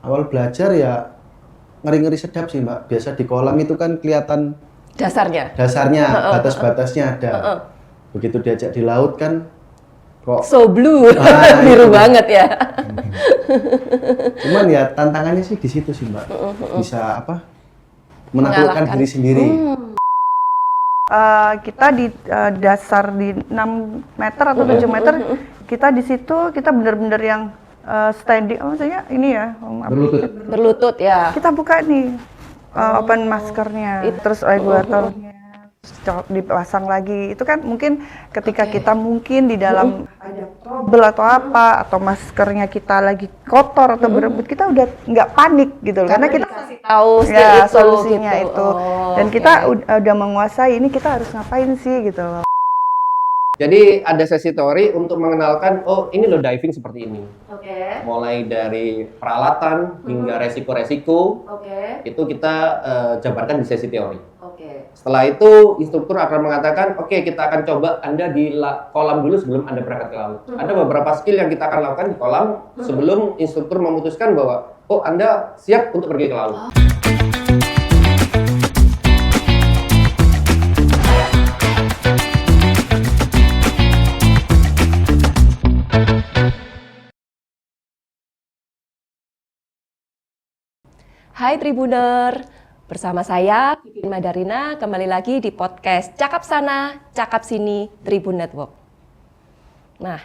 awal belajar ya ngeri-ngeri sedap sih Mbak. Biasa di kolam itu kan kelihatan Dasarnya, batas-batasnya ada. Begitu diajak di laut kan kok so blue, biru banget ya. Cuman ya tantangannya sih di situ sih Mbak. Bisa apa? Menaklukkan diri sendiri. Kita di dasar di 6 meter atau 7 meter, kita di situ kita benar-benar yang standing, maksudnya ini ya, Berlutut ya. kita buka nih open maskernya, terus regulatornya dipasang lagi. Itu kan mungkin ketika kita mungkin di dalam ada trouble atau apa, atau maskernya kita lagi kotor atau berebut, kita udah nggak panik gitu loh, karena kita kasih tahu ya itu, solusinya gitu. itu, dan kita udah menguasai ini, kita harus ngapain sih gitu loh. Jadi ada sesi teori untuk mengenalkan, oh ini loh diving seperti ini. Oke. Mulai dari peralatan hingga resiko-resiko, itu kita jabarkan di sesi teori. Setelah itu instruktur akan mengatakan, oke, kita akan coba Anda di kolam dulu sebelum Anda berangkat ke laut. Ada beberapa skill yang kita akan lakukan di kolam sebelum instruktur memutuskan bahwa, oh Anda siap untuk pergi ke laut. Hai Tribuner, bersama saya Pipin Madarina kembali lagi di podcast Cakap Sana, Cakap Sini Tribun Network. Nah,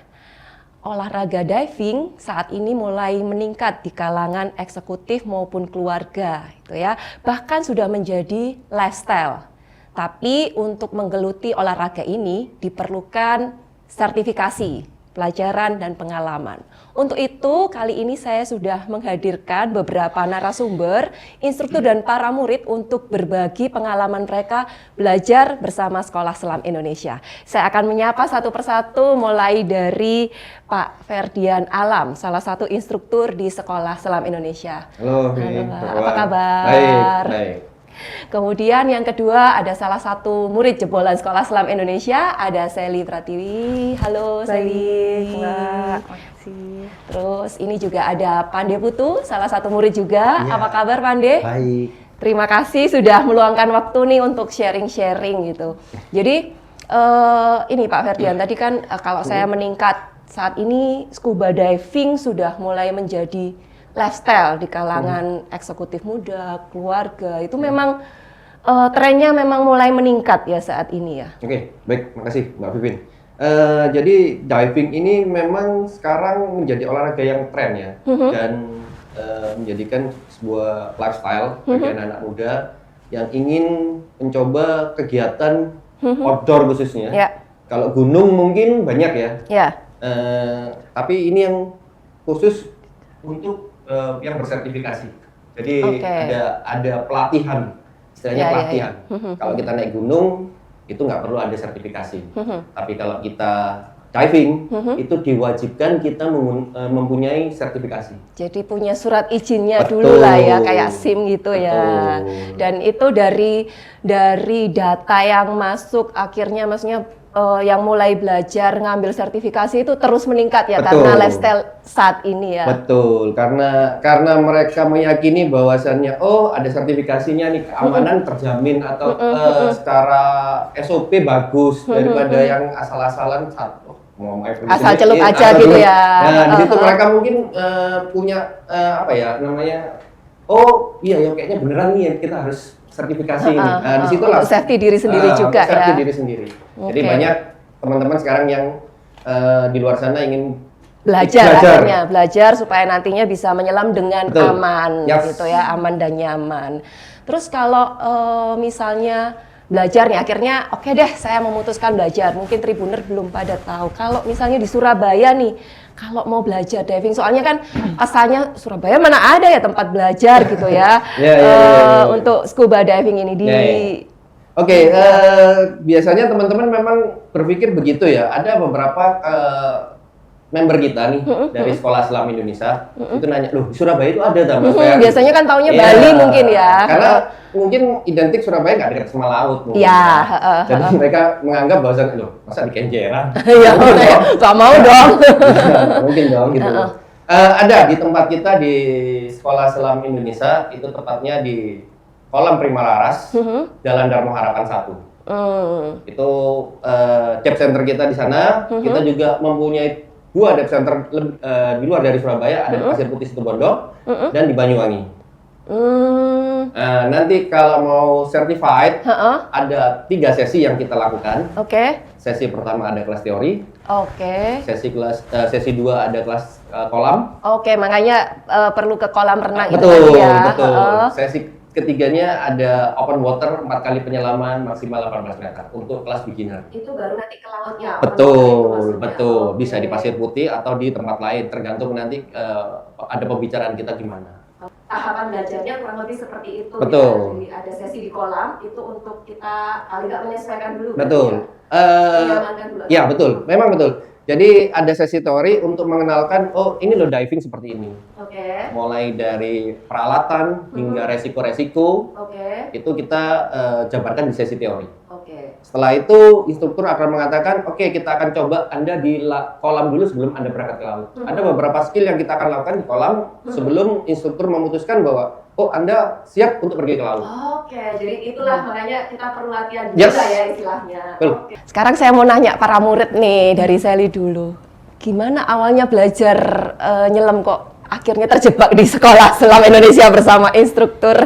olahraga diving saat ini mulai meningkat di kalangan eksekutif maupun keluarga, gitu ya. Bahkan sudah menjadi lifestyle. Tapi untuk menggeluti olahraga ini diperlukan sertifikasi, pelajaran dan pengalaman. Untuk itu, kali ini saya sudah menghadirkan beberapa narasumber, instruktur dan para murid untuk berbagi pengalaman mereka belajar bersama Sekolah Selam Indonesia. Saya akan menyapa satu persatu mulai dari Pak Ferdian Alam, salah satu instruktur di Sekolah Selam Indonesia. Halo, apa kabar? Baik. Kemudian yang kedua ada salah satu murid jebolan Sekolah Selam Indonesia, ada Sally Pratiwi. Halo Sally. Mbak, makasih. Terus ini juga ada Pande Putu, salah satu murid juga. Ya. Apa kabar Pande? Baik. Terima kasih sudah meluangkan waktu nih untuk sharing-sharing gitu. Jadi ini Pak Ferdian, tadi kan kalau saya meningkat saat ini scuba diving sudah mulai menjadi lifestyle di kalangan eksekutif muda, keluarga. Itu memang trennya memang mulai meningkat ya saat ini ya. Oke, baik, makasih Mbak Pipin. Jadi diving ini memang sekarang menjadi olahraga yang tren ya, dan menjadikan sebuah lifestyle bagi anak-anak muda yang ingin mencoba kegiatan outdoor khususnya. Ya. Kalau gunung mungkin banyak ya. Ya. Tapi ini yang khusus untuk yang bersertifikasi. Jadi ada pelatihan, istilahnya pelatihan. Kalau kita naik gunung itu nggak perlu ada sertifikasi. Tapi kalau kita diving itu diwajibkan kita mempunyai sertifikasi. Jadi punya surat izinnya Betul. dulu lah ya, kayak SIM gitu. Betul. Ya. Dan itu dari data yang masuk akhirnya maksudnya yang mulai belajar ngambil sertifikasi itu terus meningkat ya. Betul. Karena lifestyle saat ini ya. Betul, karena mereka meyakini bahwasannya ada sertifikasinya nih, keamanan terjamin atau secara SOP bagus daripada yang asal-asalan Asal celup aja gitu ya. Nah, di situ mereka mungkin punya apa ya namanya? Oh, iya ya kayaknya beneran nih kita harus sertifikasi ini. Nah, di situlah safety diri sendiri juga safety ya. diri sendiri. Jadi banyak teman-teman sekarang yang di luar sana ingin belajar supaya nantinya bisa menyelam dengan aman gitu ya, aman dan nyaman. Terus kalau misalnya belajar nih akhirnya oke deh saya memutuskan belajar. Mungkin Tribuner belum pada tahu kalau misalnya di Surabaya nih kalau mau belajar diving, soalnya kan asalnya Surabaya mana ada ya tempat belajar gitu ya. Untuk scuba diving ini di Oke, biasanya teman-teman memang berpikir begitu ya. Ada beberapa member kita nih dari Sekolah Selam Indonesia itu nanya, loh Surabaya itu ada tak? Biasanya kan taunya Bali mungkin ya. Karena mungkin identik Surabaya nggak dekat sama laut mungkin. Iya. Jadi mereka menganggap bahwa loh masa di Kenjeran? Iya, nggak mau dong. Mungkin dong gitu. Ada di tempat kita di Sekolah Selam Indonesia, itu tepatnya di Kolam Prima Laras, Jalan Darmo Harapan 1. Itu Dep Center kita di sana. Kita juga mempunyai 2 Dep Center di luar dari Surabaya, ada di Pasir Putih Situbondo dan di Banyuwangi. Nanti kalau mau certified, ada 3 sesi yang kita lakukan. Sesi pertama ada kelas teori. Sesi 2 ada kelas kolam. Makanya perlu ke kolam renang Betul, itu tadi ya. betul. Sesi ketiganya ada open water 4 kali penyelaman maksimal 18 meter untuk kelas beginner. Itu baru nanti ke lautnya. Betul. Bisa di Pasir Putih atau di tempat lain, tergantung nanti ada pembicaraan kita gimana. Tahapan belajarnya kurang lebih seperti itu. Betul. Ya. Jadi ada sesi di kolam itu untuk kita paling nggak menyesuaikan dulu. Betul. Ya betul, memang betul. Jadi ada sesi teori untuk mengenalkan, oh ini loh diving seperti ini. Mulai dari peralatan hingga resiko-resiko, itu kita jabarkan di sesi teori. Setelah itu instruktur akan mengatakan, oke, kita akan coba Anda di kolam dulu sebelum Anda berangkat ke laut. Ada beberapa skill yang kita akan lakukan di kolam sebelum instruktur memutuskan bahwa oh Anda siap untuk pergi ke laut. Jadi itulah makanya kita perlu latihan juga ya istilahnya. Sekarang saya mau nanya para murid nih dari Sally dulu. Gimana awalnya belajar nyelam kok akhirnya terjebak di Sekolah Selam Indonesia bersama instruktur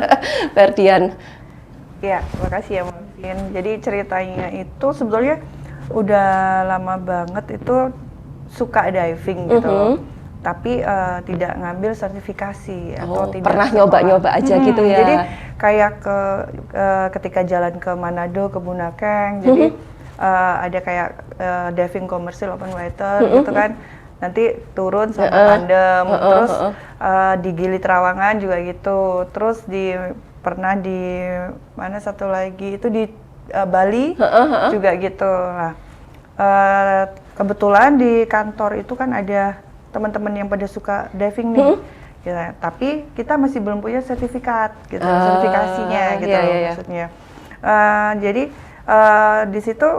Ferdian? Ya, makasih ya Marvin. Jadi ceritanya itu sebetulnya udah lama banget itu suka diving gitu loh. Tapi tidak ngambil sertifikasi atau tidak pernah nyoba-nyoba aja gitu ya. Jadi kayak ketika jalan ke Manado, ke Bunakeng, jadi ada kayak diving komersil open water gitu kan. Nanti turun sama tandem, terus di Gili Trawangan juga gitu. Terus pernah di mana satu lagi itu di Bali juga gitu. Nah, kebetulan di kantor itu kan ada teman-teman yang pada suka diving nih, ya, tapi kita masih belum punya sertifikat, gitu, sertifikasinya, gitu maksudnya. Jadi di situ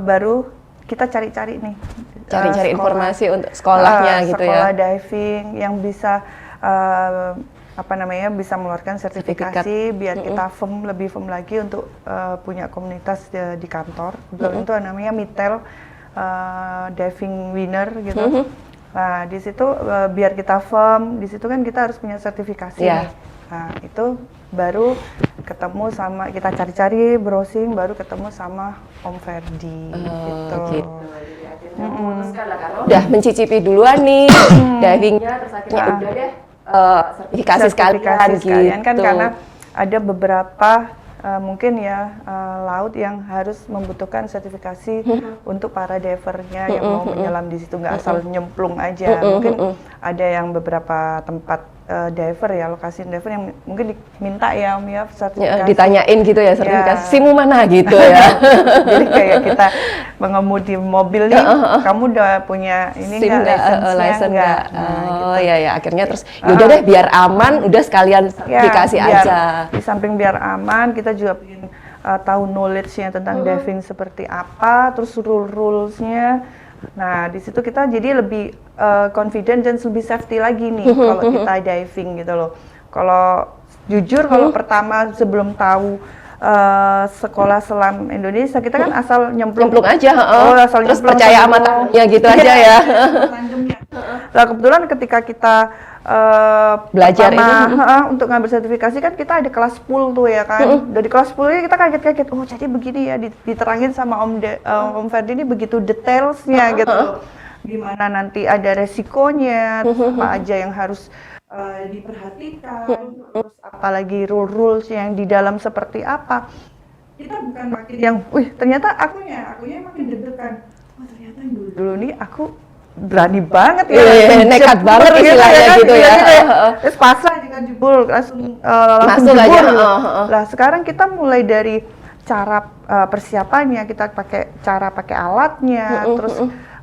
baru kita cari-cari nih, cari-cari informasi untuk sekolahnya gitu ya. Sekolah diving yang bisa bisa mengeluarkan sertifikasi biar kita lebih firm lagi untuk punya komunitas di kantor. Itu namanya Mitel Diving Winner gitu. Nah, di situ biar kita firm, di situ kan kita harus punya sertifikasi. Nah, itu baru ketemu sama, kita cari-cari, browsing, baru ketemu sama Om Ferdi gitu. Udah mencicipi duluan nih divingnya, terus akhirnya udah deh sertifikasi sekalian kan, karena ada beberapa mungkin ya laut yang harus membutuhkan sertifikasi untuk para divernya yang mau menyelam di situ, nggak asal nyemplung aja. Mungkin ada yang beberapa tempat diver ya, lokasi diver yang mungkin diminta ya Om ya sertifikasi. Ditanyain gitu ya sertifikasi, SIM-mu mana gitu ya. Jadi kayak kita mengemudi mobil nih, kamu udah punya ini nggak, license nggak? Ya akhirnya terus yaudah deh biar aman, udah sekalian sertifikasi aja. Di samping biar aman, kita juga pengen tahu knowledge-nya tentang diving seperti apa, terus rules-nya. Nah, di situ kita jadi lebih confident dan lebih safety lagi nih kalau kita diving gitu loh. Kalau jujur kalau pertama sebelum tahu Sekolah Selam Indonesia, kita kan asal nyemplung aja, asal terus nyemplung percaya sama tangannya gitu aja ya. Nah, kebetulan ketika kita belajar untuk ngambil sertifikasi kan kita ada kelas pool tuh ya kan. Dari kelas pool ini kita kaget-kaget, oh jadi begini ya, diterangin sama Om Ferdi ini begitu detailsnya gitu. Gimana nanti ada resikonya, terus apa aja yang harus diperhatikan, terus apalagi rules yang di dalam seperti apa. Kita bukan makin yang, ternyata akunya makin deg-degan. Ternyata dulu nih aku berani banget ya, nekat banget istilahnya gitu ya. Terus pasrah dengan jebul, langsung masuk jebul. aja. Nah sekarang kita mulai dari cara persiapannya, kita pakai alatnya, terus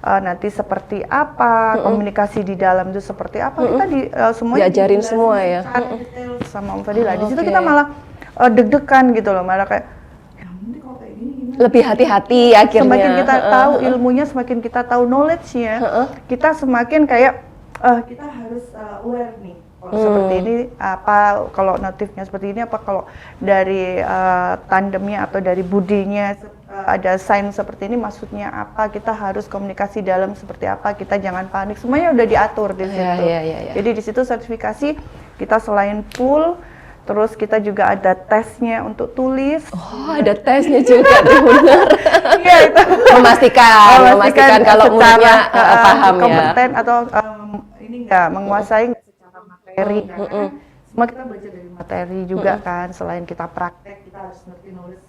nanti seperti apa, komunikasi di dalam itu seperti apa, kita semuanya diajarin semua ya. Sama Om Ferdi lah. Di situ kita malah deg-degan gitu loh, malah kayak nanti kalau kayak gini gimana? Lebih hati-hati akhirnya. Semakin kita tahu ilmunya, semakin kita tahu knowledge-nya, kita semakin kayak kita harus aware nih. Kalau seperti ini apa, kalau notifnya seperti ini apa, kalau dari tandemnya atau dari budinya ada sign seperti ini maksudnya apa, kita harus komunikasi dalam seperti apa, kita jangan panik, semuanya udah diatur di situ. Jadi di situ sertifikasi kita selain full, terus kita juga ada tesnya untuk tulis. Oh, ada tesnya juga tuh, benar. Iya, itu memastikan kalau muridnya paham ya. Kompeten atau ini enggak menguasai secara materi. Semua kita belajar dari materi juga kan. Selain kita praktek, kita harus ngerti nulis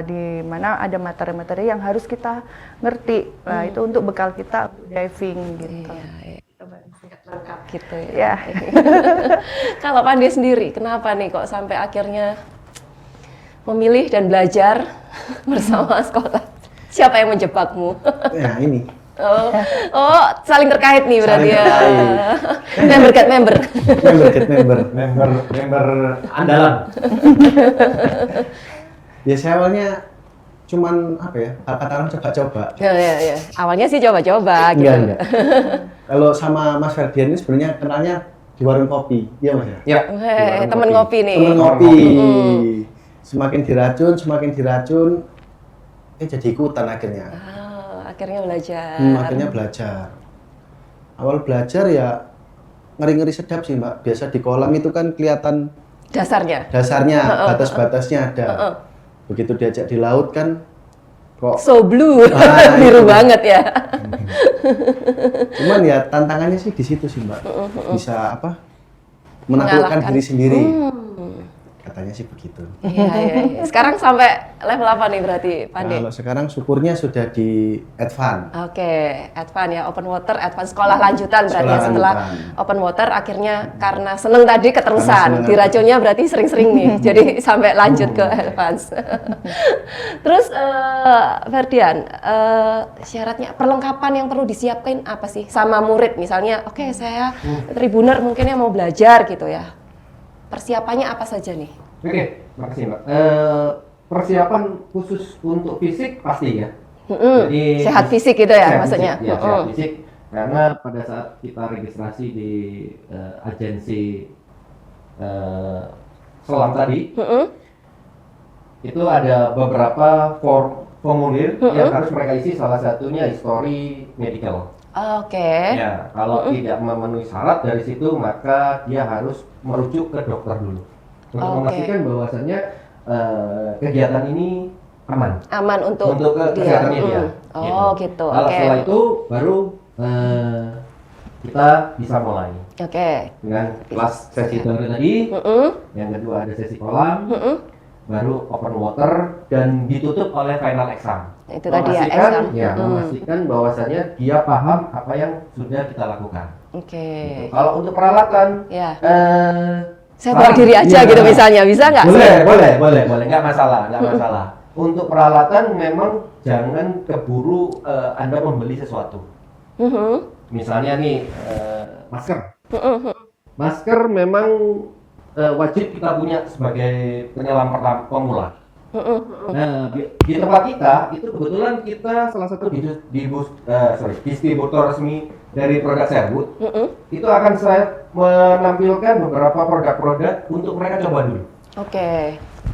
di mana ada materi-materi yang harus kita ngerti. Nah, itu untuk bekal kita untuk diving gitu. Lengkap gitu ya. Ya. Kalau Pandi sendiri, kenapa nih kok sampai akhirnya memilih dan belajar bersama sekolah? Siapa yang menjebakmu? Ya ini. Oh, saling terkait nih berarti ya. Member get member. Member andalan. Ya saya awalnya cuman apa ya, kata orang coba-coba. Ya. Awalnya sih coba-coba gitu. Enggak. Kalau sama Mas Ferdian ini sebenarnya kenalnya di warung kopi, iya Mas ya? Ya. Temen ngopi nih. Temen ngopi. Semakin diracun, jadi ikutan akhirnya. Akhirnya belajar. Akhirnya belajar. Awal belajar ya ngeri-ngeri sedap sih Mbak. Biasa di kolam itu kan kelihatan dasarnya, batas-batasnya ada. Begitu diajak di laut kan kok so blue, biru banget ya. Cuman ya tantangannya sih di situ sih Mbak. Bisa apa? Menaklukkan diri sendiri. Katanya sih begitu. Iya. Sekarang sampai level apa nih berarti, Pandi? Kalau sekarang syukurnya sudah di advance. Oke, advance ya, open water, advance sekolah lanjutan berarti ya. Setelah open water akhirnya karena seneng tadi keterusan, diracunnya berarti sering-sering nih, jadi sampai lanjut ke advance. Terus Ferdian, syaratnya perlengkapan yang perlu disiapkan apa sih sama murid misalnya? Oke, saya tribuner mungkin yang mau belajar gitu ya. Persiapannya apa saja nih? Oke, makasih Mbak. Persiapan khusus untuk fisik pasti ya. Jadi sehat fisik gitu ya maksudnya? Fisik, ya, sehat fisik. Karena pada saat kita registrasi di agensi selam tadi, itu ada beberapa formulir yang harus mereka isi, salah satunya history medical. Oke. Ya, kalau tidak memenuhi syarat dari situ maka dia harus merujuk ke dokter dulu untuk memastikan bahwasannya kegiatan ini aman. Aman untuk kesehatannya dia. Oh, gitu. Kalau setelah itu baru kita bisa mulai. Dengan kelas sesi teori tadi. Yang kedua ada sesi kolam. Baru open water dan ditutup oleh final exam. Itu tadi ya, exam. Ya, memastikan bahwasannya dia paham apa yang sudah kita lakukan. Gitu. Kalau untuk peralatan, saya bawa diri aja gitu misalnya, bisa nggak? Boleh, nggak masalah. Untuk peralatan memang jangan keburu Anda membeli sesuatu. Misalnya nih masker. Masker memang wajib kita punya sebagai penyelam pemula. Nah, di tempat kita itu kebetulan kita salah satu distributor resmi dari produk Sherwood. Itu akan saya menampilkan beberapa produk-produk untuk mereka coba dulu.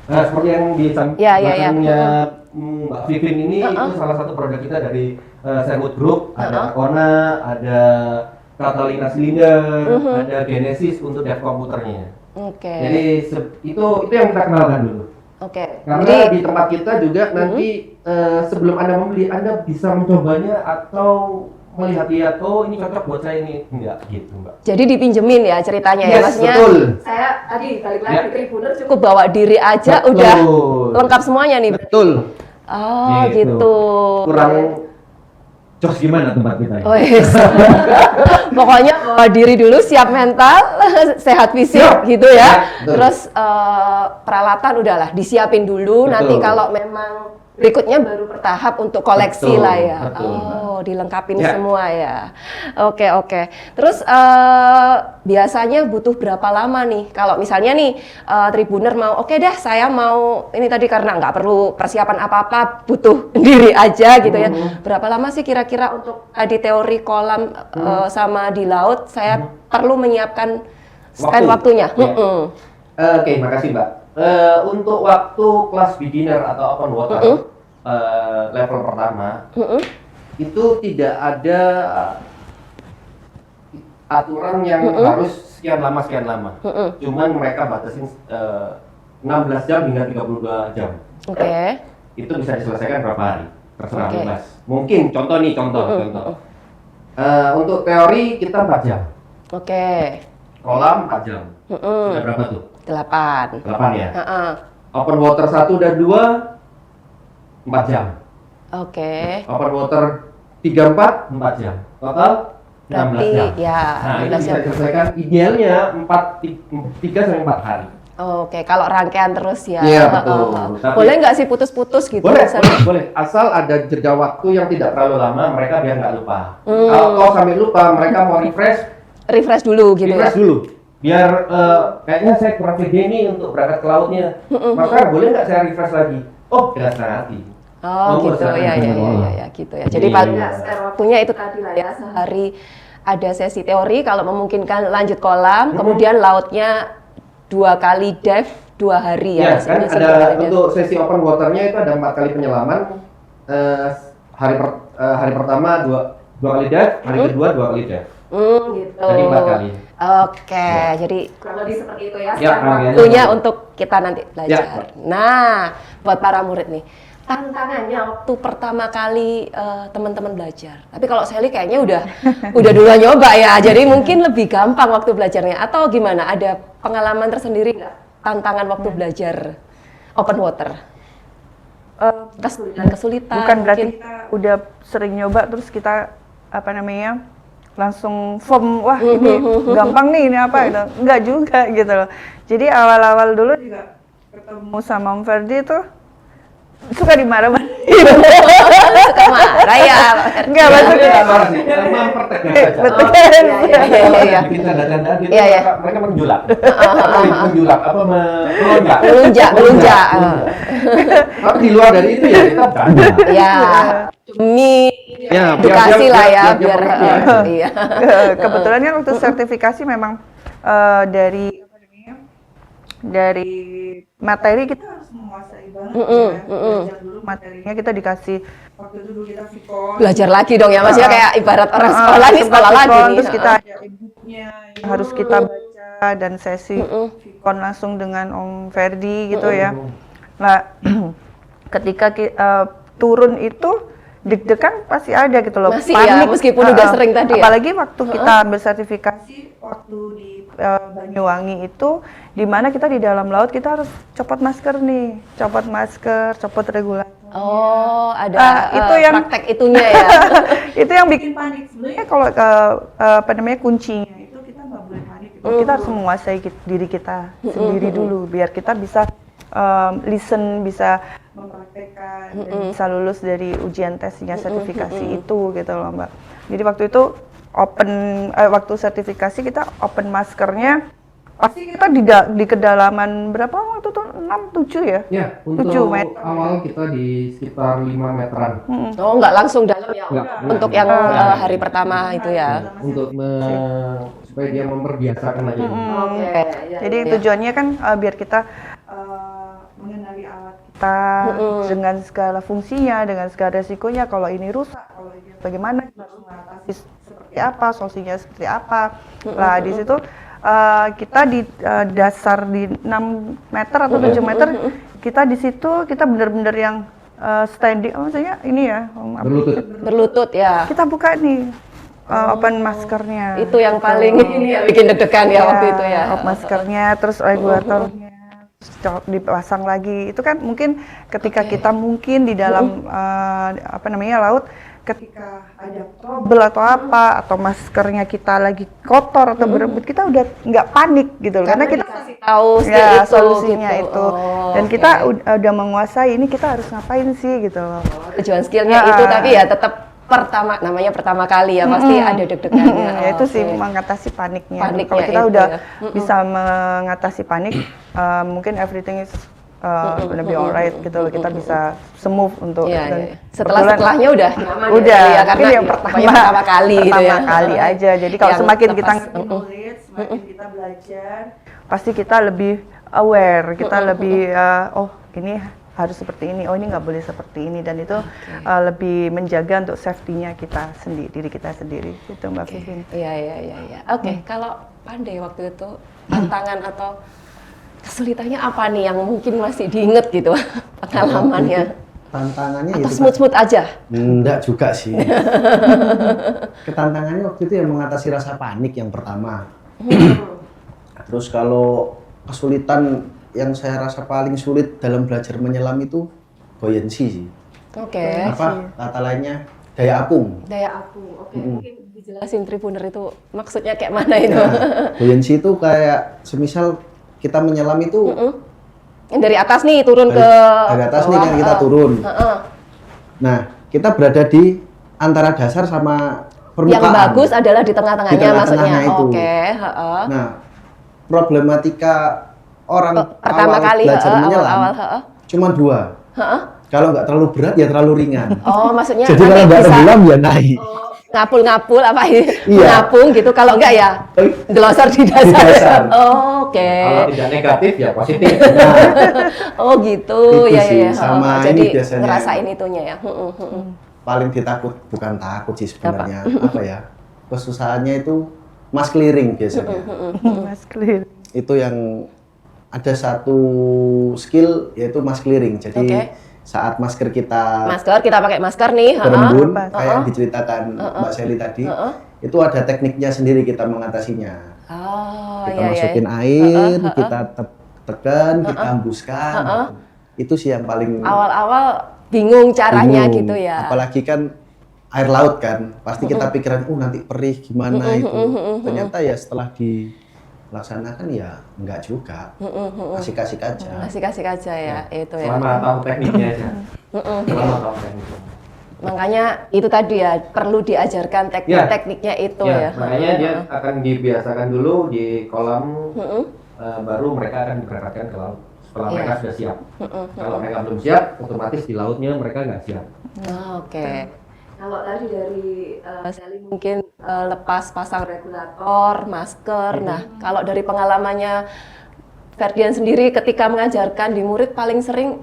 Nah, seperti yang di sampingnya Mbak Vivin ini itu salah satu produk kita dari Sherwood Group. Ada Kona, ada Catalina Cylinder, ada Genesis untuk dev komputernya. Jadi itu yang kita kenalkan dulu. Karena jadi, di tempat kita juga nanti sebelum Anda membeli, Anda bisa mencobanya atau melihat-lihat, oh ini cocok buat saya ini, enggak gitu Mbak. Jadi dipinjemin ya ceritanya ya, maksudnya betul. Saya tadi balik lagi tribuner cukup bawa diri aja udah lengkap semuanya nih. Betul. Oh gitu. Kurang jos gimana tempat kita? Oh yes. Pokoknya bawa diri dulu, siap mental, sehat fisik gitu ya. Terus peralatan udahlah disiapin dulu. Betul. Nanti kalau memang Berikutnya baru bertahap untuk koleksi Betul, lah ya. betul. Oh, dilengkapin Ya. semua ya. Oke, oke. Terus biasanya butuh berapa lama nih? Kalau misalnya nih Tribuner mau, oke deh saya mau ini tadi karena nggak perlu persiapan apa-apa, butuh diri aja gitu ya. Berapa lama sih kira-kira untuk tadi teori kolam sama di laut saya perlu menyiapkan spend waktunya? Ya. Oke, makasih Mbak. Untuk waktu kelas beginner atau open water level pertama, itu tidak ada aturan yang harus sekian lama. Cuman mereka batasin 16 jam hingga 32 jam. Oke. Itu bisa diselesaikan berapa hari? Terserah bebas. Mungkin contoh. Untuk teori kita 4 jam. Oke. Kolam 4 jam. Sudah berapa tuh? 8. 8 ya? Open water 1 dan 2 4 jam. Oke. Open water 3, 4 jam. Total 16 jam. Ya, Nah, itu 16 bisa jam. diselesaikan idealnya 3 sampai 4 hari. Oke, kalau rangkaian terus ya. Iya, betul. Tapi- Boleh nggak sih putus-putus gitu? Boleh, misalnya? boleh. Asal ada jeda waktu yang tidak terlalu lama, mereka biar nggak lupa. Kalau sampai lupa, mereka mau Refresh dulu gitu ya. dulu. Biar kayaknya saya kurang pede nih untuk berangkat ke lautnya. Maka boleh nggak saya refresh lagi? Oh, dengan senang hati. Oh, gitu silakan, ya, silakan. gitu ya. Jadi Iya. paling waktunya itu tadi lah ya, sehari ada sesi teori kalau memungkinkan lanjut kolam, kemudian lautnya 2 kali dive 2 hari ya. Ya, kan Semisal ada 2 kali dive. untuk sesi open waternya itu ada 4 kali penyelaman. Hari pertama 2 kali dive, hari kedua 2 kali dive. Gitu. Jadi 4 kali. Oke, jadi kurang lebih seperti itu ya. Ya, Waktunya untuk kita nanti belajar. Ya. Nah, buat para murid nih, tantangannya waktu pertama kali teman-teman belajar. Tapi kalau Sally kayaknya udah duluan nyoba ya, jadi mungkin lebih gampang waktu belajarnya. Atau gimana? Ada pengalaman tersendiri nggak tantangan waktu belajar open water? Kesulitan. Bukan berarti mungkin. kita udah sering nyoba terus kita langsung firm, wah ini gampang nih, ini apa gitu. Enggak juga gitu loh. Jadi awal-awal dulu juga ketemu sama Om Ferdi tuh suka dimarah-marahin. Suka marah ya. Enggak, maksudnya marah sih, mempertegas saja. betul. Iya. Bikin tanda-tanda gitu, Iya, iya. mereka menjulak. Menjulak apa melonjak. Melunjak. Tapi di luar dari itu ya kita bercanda. Ya, demi Ya, edukasi lah ya, biar pengertian. iya. Kebetulan kan waktu sertifikasi memang dari dari materi kita harus menguasai banget ya. Belajar dulu materinya, kita dikasih waktu itu dulu kita Vicon. Belajar lagi dong ya, maksudnya kayak ibarat orang sekolah nih, sekolah lagi nih. Terus kita ada e-booknya yang harus kita baca dan sesi Vicon langsung dengan Om Ferdi gitu ya. Nah, ketika turun itu deg-degan pasti ada gitu loh. Masih ya, meskipun udah sering tadi ya. Apalagi waktu kita bersertifikasi waktu di Banyuwangi itu, di mana kita di dalam laut kita harus copot masker nih, copot regulator. Oh, ada itu yang praktek itunya ya. itu yang bikin panik. Sebenarnya kalau kuncinya itu kita nggak boleh panik. Kita harus menguasai diri kita sendiri dulu, biar kita bisa listen, bisa mempraktekkan dan bisa lulus dari ujian tesnya sertifikasi itu gitu loh Mbak. Jadi waktu itu waktu sertifikasi kita open maskernya pasti kita di kedalaman berapa waktu itu 6-7 ya? Ya, untuk 7 meter. awal kita di sekitar 5 meteran. Oh, nggak langsung dalam ya. Nggak. Untuk yang hari pertama itu ya. Untuk supaya dia memperbiasakan aja. Oke. Jadi tujuannya kan biar kita mengenali alat kita dengan segala fungsinya, dengan segala resikonya. Kalau ini rusak, kalau ini bagaimana, kita harus mengatasi seperti apa, solusinya seperti apa. Nah di situ kita di dasar di 6 meter atau 7 meter, kita di situ kita benar-benar yang standing, maksudnya ini ya, Berlutut ya. kita buka nih open maskernya. Itu yang paling ini ya, bikin deg-degan ya waktu itu ya. Open maskernya, terus regulatornya dipasang lagi. Itu kan mungkin ketika kita mungkin di dalam laut, ketika ada trouble atau apa, atau maskernya kita lagi kotor atau berebut, kita udah nggak panik gitu loh, karena kita kasih tahu ya itu, solusinya gitu. itu, dan kita udah menguasai ini, kita harus ngapain sih gitu loh. Tujuan skillnya itu, tapi ya tetap namanya pertama kali ya, pasti ada deg-degannya. Ya itu sih mengatasi paniknya. Paniknya Kalau kita itu udah ya. bisa mengatasi panik, mungkin everything is gonna be alright gitu loh. Kita bisa smooth untuk dan setelahnya udah nyaman udah ya, karena yang pertama kali gitu ya. kali aja. Jadi kalau Yang semakin lepas. kita ngulik, semakin kita belajar, pasti kita lebih aware, kita lebih oh ini harus seperti ini, oh ini nggak boleh seperti ini, dan itu lebih menjaga untuk safety-nya kita sendiri, diri kita sendiri, gitu Mbak Vivin. Iya. Oke, kalau Pandey waktu itu tantangan atau kesulitannya apa nih yang mungkin masih diinget gitu pengalamannya? Tantangannya Atau itu smooth aja? enggak juga sih. Ketantangannya waktu itu yang mengatasi rasa panik yang pertama. Terus kalau kesulitan yang saya rasa paling sulit dalam belajar menyelam itu buoyancy sih. Oke. Apa kata lainnya? Daya apung. Daya apung. Oke. Mungkin dijelasin Tribuner itu maksudnya kayak mana itu? Nah, buoyancy itu kayak semisal kita menyelam itu yang dari atas nih turun ke dari atas nih kan kita turun. Nah, kita berada di antara dasar sama permukaan. Yang bagus adalah di tengah-tengahnya Di tengah-tengahnya maksudnya. itu. Oke. Nah, problematika orang pertama awal kali belajar menyelam cuma dua. Kalau nggak terlalu berat ya terlalu ringan. Oh, maksudnya jadi kalau nggak tenggelam ya naik. Ngapul-ngapul apa ini? Iya. Ngapung gitu, kalau enggak ya delosor di dasar. Di dasar. Oh, oke. Kalau tidak negatif ya positif. Oh gitu, Itu ya sih, ya. sama Jadi ini biasanya. ngerasain itunya ya. Paling bukan takut sih sebenarnya. Apa ya? Kesusahannya itu mask clearing biasanya. Mas clear. Itu yang ada satu skill yaitu mask clearing. Jadi saat masker kita pakai masker nih, berembun kayak yang diceritakan Mbak Sally tadi, itu ada tekniknya sendiri kita mengatasinya. Kita masukin air, kita tekan, kita hembuskan. Itu sih yang paling awal-awal bingung caranya gitu ya. Apalagi kan air laut kan, pasti kita pikiran, nanti perih gimana itu. Ternyata ya setelah dilaksanakan ya enggak juga, kasih-kasih aja. Kasih-kasih aja ya, itu ya. Selama tahu tekniknya aja. Selama tahu tekniknya. Makanya itu tadi ya, perlu diajarkan teknik-tekniknya itu ya. Makanya dia akan dibiasakan dulu di kolam, baru mereka akan diberangkatkan ke laut. Setelah mereka sudah siap. Kalau mereka belum siap, otomatis di lautnya mereka nggak siap. Oke. Kalau tadi dari Sally mungkin lepas pasang regulator, masker. Nah, kalau dari pengalamannya Ferdian sendiri ketika mengajarkan di murid paling sering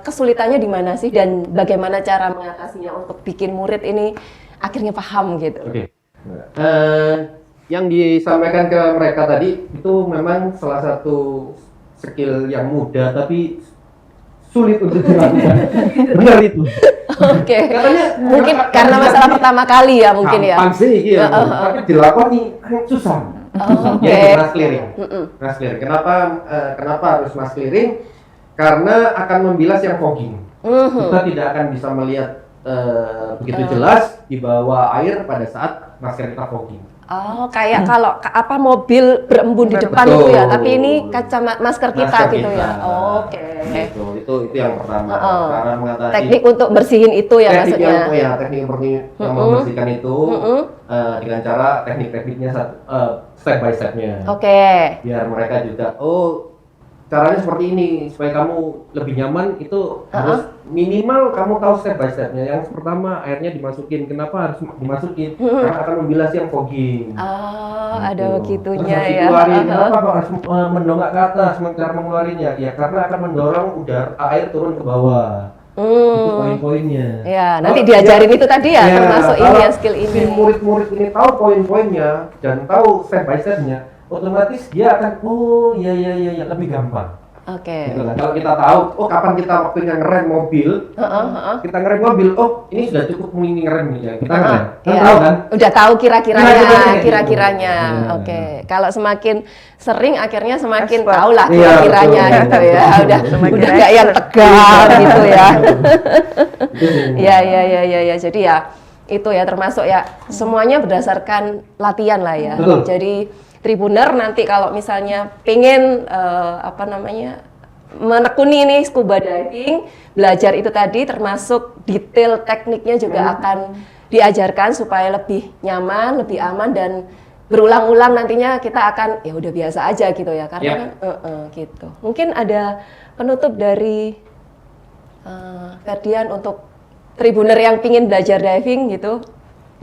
kesulitannya di mana sih, dan bagaimana cara mengatasinya untuk bikin murid ini akhirnya paham gitu? Oke. Yang disampaikan ke mereka tadi itu memang salah satu skill yang mudah tapi sulit untuk dilakukan. Benar itu. Oke. Mungkin karena masalah pertama kali ya mungkin ya. Gampang sih gitu. Tapi dilakukan nih susah. Yaitu mask clearing. Mask clearing. Kenapa harus mask clearing? Karena akan membilas yang fogging. Kita tidak akan bisa melihat begitu jelas di bawah air pada saat masker kita fogging. Oh, kayak kalau mobil berembun di depan itu ya, tapi ini masker kita gitu ya. Oke. Itu yang pertama. Karena mengatasi teknik untuk bersihin itu ya maksudnya. Teknik yang membersihkan itu dengan cara teknik-tekniknya step by step-nya. Oke. Biar mereka juga caranya seperti ini supaya kamu lebih nyaman, itu harus minimal kamu tahu step by step-nya. Yang pertama airnya dimasukin. Kenapa harus dimasukin? Karena akan membilas yang fogging. Ada begitunya ya. Kenapa kok harus mendongak ke atas cara mengeluarinya? Ya karena akan mendorong air turun ke bawah. Itu poin-poinnya. Ya, nanti diajarin itu tadi ya, termasuk ini ya, skill ini. Si murid-murid ini tahu poin-poinnya dan tahu step by step-nya, otomatis dia akan iya lebih gampang. Oke. Gitu kan. Kalau kita tahu, oh kapan kita waktunya ngerem mobil, kita ngerem mobil, oh ini sudah cukup ini ngerem ya, kita ngerem. Kan tahu kan? Udah tahu kira-kiranya. Oke. Kalau semakin sering akhirnya semakin tahu lah kira-kiranya gitu ya. Udah nggak yang tegang gitu ya. Ya. Jadi ya itu ya termasuk ya semuanya berdasarkan latihan lah ya. Betul. Jadi Tribuner nanti kalau misalnya pengen menekuni nih scuba diving, belajar itu tadi termasuk detail tekniknya juga akan diajarkan supaya lebih nyaman, lebih aman dan berulang-ulang nantinya kita akan ya udah biasa aja gitu ya karena kan gitu. Mungkin ada penutup dari Ferdian untuk Tribuner yang pingin belajar diving gitu.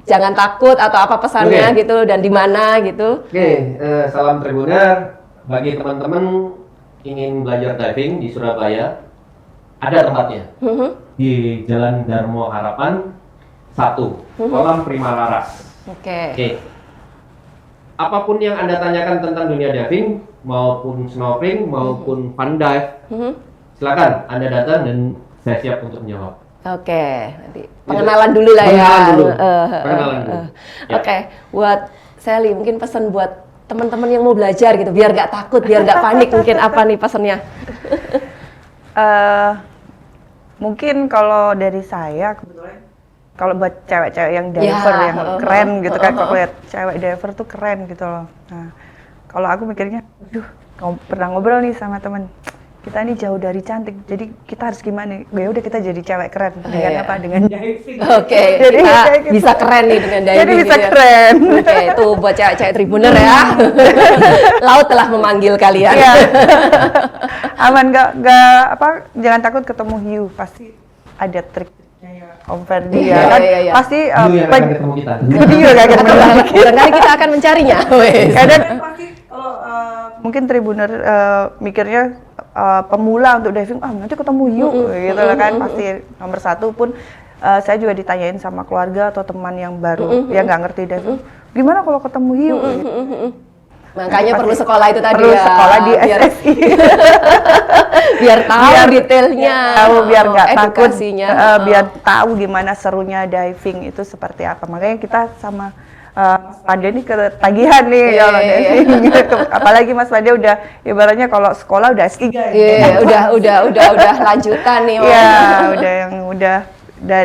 Jangan takut atau apa pesannya gitu dan di mana gitu. Salam Tribuner bagi teman-teman ingin belajar diving di Surabaya, ada tempatnya di Jalan Darmo Harapan 1, Kolam Prima Laras. Oke. Apapun yang Anda tanyakan tentang dunia diving, maupun snorkeling, maupun fun dive, silakan Anda datang dan saya siap untuk menjawab. Oke, nanti pengenalan dulu lah ya. Pengenalan dulu. Oke, buat Sally mungkin pesan buat teman-teman yang mau belajar gitu, biar nggak takut, biar nggak panik, mungkin apa nih pesannya? Mungkin kalau dari saya kebetulan kalau buat cewek-cewek yang diver yang keren gitu kan, kalau lihat cewek diver tuh keren gitu loh. Nah, kalau aku mikirnya, pernah ngobrol nih sama teman. Kita ini jauh dari cantik, jadi kita harus gimana? Ya udah kita jadi cewek keren dengan apa? Dengan diving. Jadi kita bisa keren nih dengan diving. Jadi bisa keren. Oke, itu buat cewek-cewek Tribuner ya. Laut telah memanggil kalian. Aman, jangan takut ketemu hiu, pasti ada triknya ya Om Ferdi ya kan. Pasti hiu yang akan ketemu kita. Hiu yang akan ketemu kita. Barangkali kita akan mencarinya. Kadang pasti kalau mungkin Tribuner mikirnya pemula untuk diving, nanti ketemu hiu gitu lah kan, pasti nomor satu pun saya juga ditanyain sama keluarga atau teman yang baru yang nggak ngerti diving, gimana kalau ketemu hiu? Gitu. Makanya perlu sekolah itu tadi perlu ya. Sekolah di SSI. biar tahu detailnya. Biar nggak takut, biar tahu gimana serunya diving itu seperti apa. Makanya kita sama Mas Pade nih ketagihan nih kalau diving. Apalagi Mas Pade udah ibaratnya kalau sekolah udah S3. Udah lanjutan nih. Udah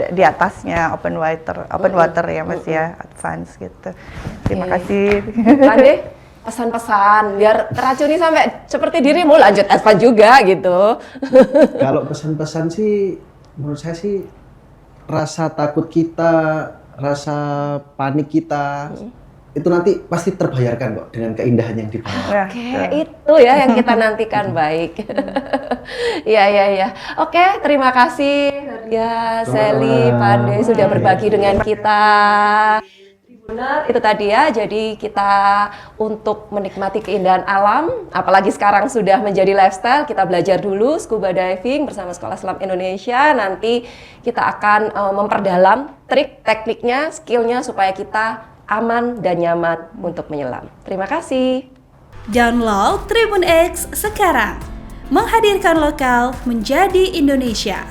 di atasnya open water ya Mas ya, advance gitu. Terima kasih. Pade, pesan-pesan biar teracuni sampai seperti dirimu lanjut advance juga gitu. Kalau pesan-pesan sih menurut saya sih rasa takut kita, rasa panik kita itu nanti pasti terbayarkan kok dengan keindahan yang di bawah. Itu ya yang kita nantikan. Baik. Ya. Oke, terima kasih ya Sally, Pade sudah berbagi dengan kita. Benar, itu tadi ya. Jadi kita untuk menikmati keindahan alam, apalagi sekarang sudah menjadi lifestyle, kita belajar dulu scuba diving bersama Sekolah Selam Indonesia. Nanti kita akan memperdalam trik, tekniknya, skillnya supaya kita aman dan nyaman untuk menyelam. Terima kasih. Download Tribun X sekarang. Menghadirkan lokal menjadi Indonesia.